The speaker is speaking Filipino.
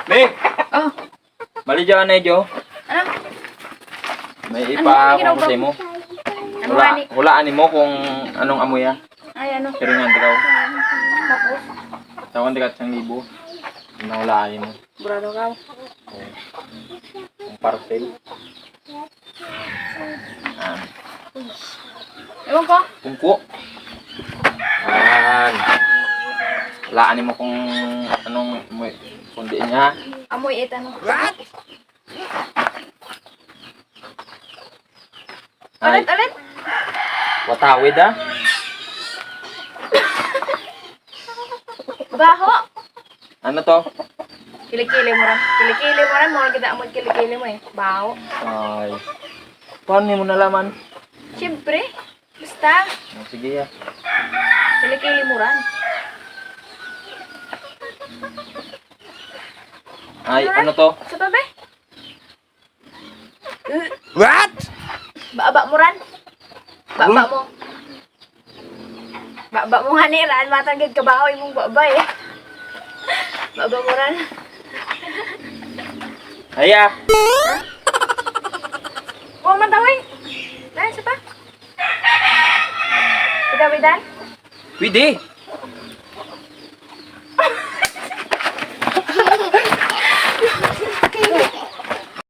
Meg! Oh, Mali dyan na Jo. ano? May Ano ipa kung mo. Ano nga ni? Hulaan mo kung anong amoy yan. Ay, ano? Kiringan daw. Tapos, Tawan tikat siyang libo. Nahulaan mo. burado ka. Ang parcel. Ewan ko. Kungko. Yan. Hulaan mo kung anong amoy. Kundi niya. Amoy ito, ano? Ay, Ulit. watawid ah. Baho. Ano to? Kilikili mo rin. Kilikili mo rin. Mga kita amoy kilikili mo eh. Baho. Ay. Paano mo nalaman? Siyempre. Basta. Oh, sige ah. Kilikili mo rin. Ay, ano to? Sa tabi. What? Baba mo rin. Baba mo. Baba mo nga niran. Matagid ka ba? Mong baba eh. Baba mo rin. Ay ah. Huwag man tawin. Dahil sa pa. Bidan. Pwede.